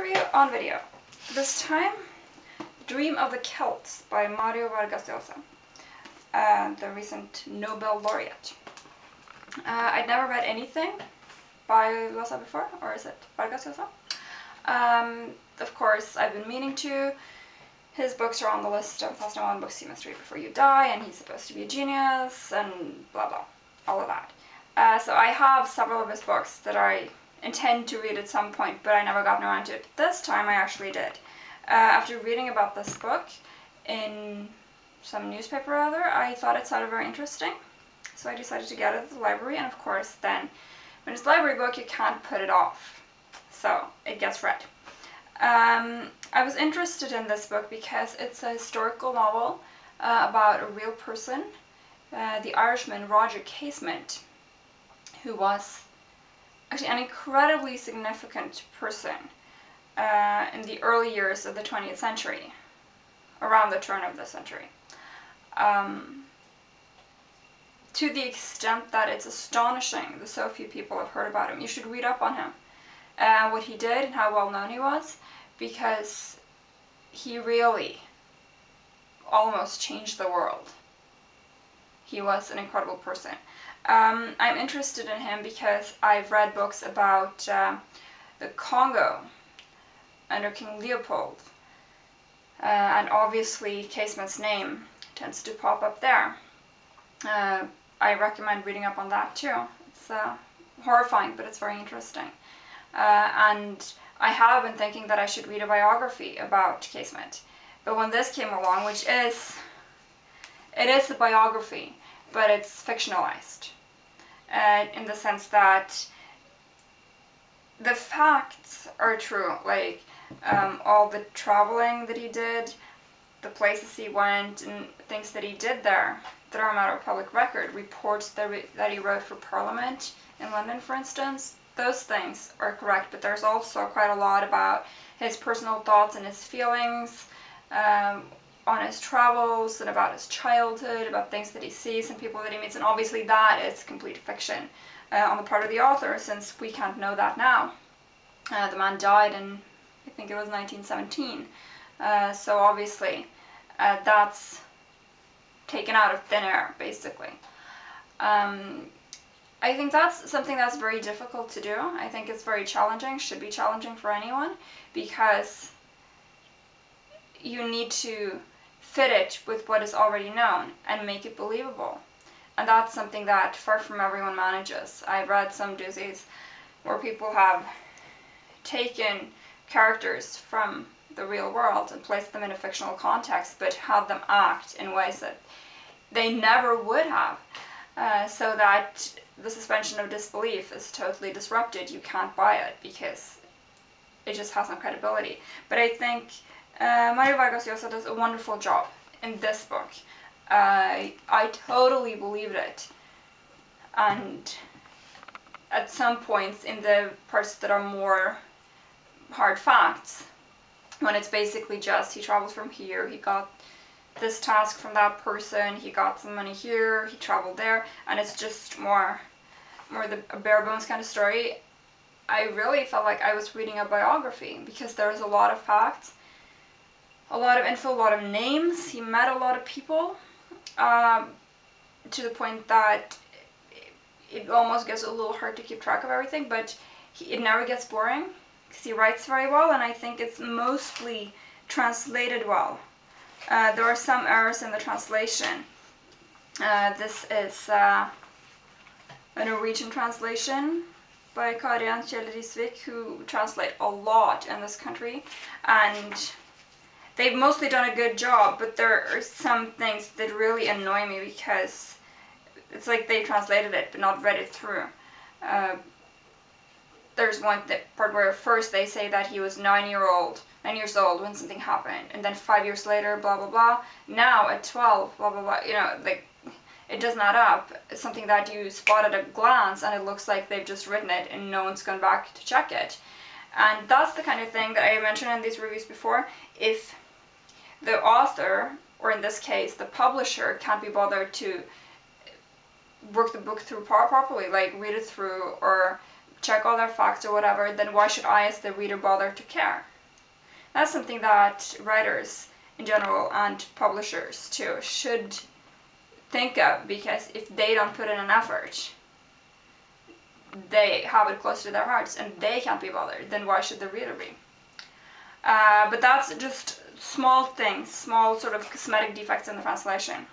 review on video. This time, Dream of the Celts by Mario Vargas Llosa, the recent Nobel laureate. I'd never read anything by Llosa before, or is it Vargas Llosa? Of course, I've been meaning to. His books are on the list of 1001 Books You Must Read Before You Die, and he's supposed to be a genius, and blah blah, all of that. So I have several of his books that I intend to read at some point, but I never got around to it. This time I actually did. After reading about this book in some newspaper or other, I thought it sounded very interesting, so I decided to get it at the library, and of course then, when it's a library book, you can't put it off, so it gets read. I was interested in this book because it's a historical novel about a real person, the Irishman Roger Casement, who was actually an incredibly significant person in the early years of the 20th century, around the turn of the century. To the extent that it's astonishing that so few people have heard about him. You should read up on him, what he did and how well known he was, because he really almost changed the world. He was an incredible person. I'm interested in him because I've read books about the Congo under King Leopold, and obviously Casement's name tends to pop up there. I recommend reading up on that too. It's horrifying, but it's very interesting. And I have been thinking that I should read a biography about Casement, but when this came along, which is, it is a biography, but it's fictionalized, in the sense that the facts are true, like all the traveling that he did, the places he went, and things that he did there that are a matter of public record, reports that he wrote for Parliament in London, for instance. Those things are correct, but there's also quite a lot about his personal thoughts and his feelings on his travels, and about his childhood, about things that he sees and people that he meets, and obviously that is complete fiction on the part of the author, since we can't know that now. The man died in, I think it was 1917, so obviously that's taken out of thin air, basically. I think that's something that's very difficult to do. I think it's very challenging, should be challenging for anyone, because you need to fit it with what is already known and make it believable. And that's something that far from everyone manages. I've read some doozies where people have taken characters from the real world and placed them in a fictional context, but had them act in ways that they never would have, so that the suspension of disbelief is totally disrupted. You can't buy it because it just has no credibility. But I think Mario Vargas Llosa does a wonderful job in this book. I totally believed it, and at some points in the parts that are more hard facts, when it's basically just he travels from here, he got this task from that person, he got some money here, he traveled there, and it's just more a bare bones kind of story. I really felt like I was reading a biography, because there's a lot of facts, a lot of info, a lot of names. He met a lot of people, to the point that it almost gets a little hard to keep track of everything, but it never gets boring, because he writes very well, and I think it's mostly translated well. There are some errors in the translation. This is a Norwegian translation by Kari and Kjell Risvik, who translate a lot in this country, and they've mostly done a good job, but there are some things that really annoy me, because it's like they translated it but not read it through. There's one part where first they say that he was 9 years old when something happened, and then 5 years later, blah blah blah, now at 12, blah blah blah, you know, like, it doesn't add up. It's something that you spot at a glance, and it looks like they've just written it and no one's gone back to check it. And that's the kind of thing that I mentioned in these reviews before. If the author, or in this case the publisher, can't be bothered to work the book through properly, like read it through, or check all their facts or whatever, then why should I as the reader bother to care? That's something that writers in general and publishers too should think of, because if they don't put in an effort, they have it close to their hearts and they can't be bothered, then why should the reader be? But that's just small things, small sort of cosmetic defects in the translation.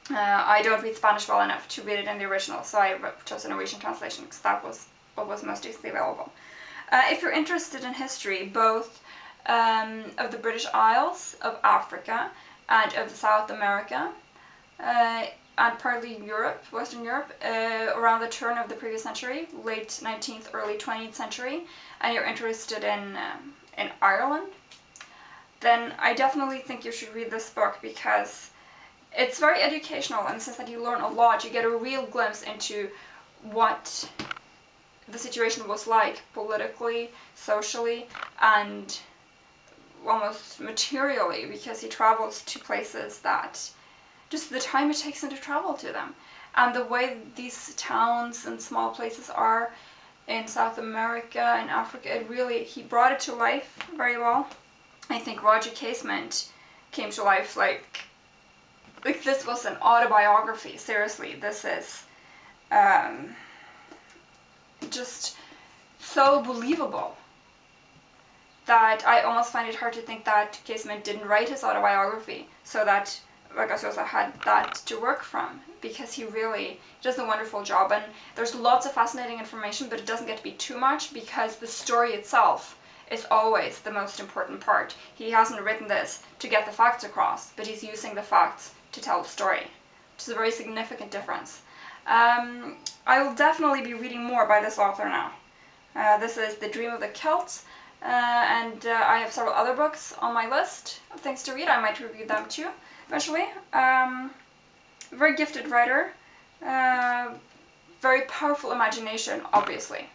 I don't read Spanish well enough to read it in the original, so I chose a Norwegian translation because that was what was most easily available. If you're interested in history, both of the British Isles, of Africa, and of South America, and partly Europe, Western Europe, around the turn of the previous century, late 19th, early 20th century, and you're interested in Ireland, then I definitely think you should read this book, because it's very educational in the sense that you learn a lot. You get a real glimpse into what the situation was like politically, socially, and almost materially, because he travels to places that, just the time it takes him to travel to them, and the way these towns and small places are in South America and Africa, it really, he brought it to life very well. I think Roger Casement came to life like this was an autobiography. Seriously, this is just so believable that I almost find it hard to think that Casement didn't write his autobiography so that Vargas Llosa had that to work from, because he really does a wonderful job, and there's lots of fascinating information, but it doesn't get to be too much, because the story itself is always the most important part. He hasn't written this to get the facts across, but he's using the facts to tell the story, which is a very significant difference. I will definitely be reading more by this author now. This is The Dream of the Celt, and I have several other books on my list of things to read. I might review them too eventually. Very gifted writer, very powerful imagination, obviously.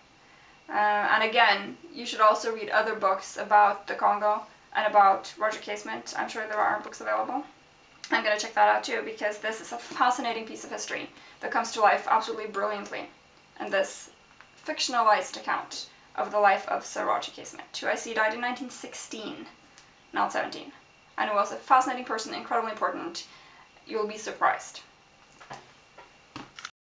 And again, you should also read other books about the Congo and about Roger Casement. I'm sure there are books available. I'm going to check that out too, because this is a fascinating piece of history that comes to life absolutely brilliantly in this fictionalized account of the life of Sir Roger Casement, who I see died in 1916, not 17. And who was a fascinating person, incredibly important. You'll be surprised.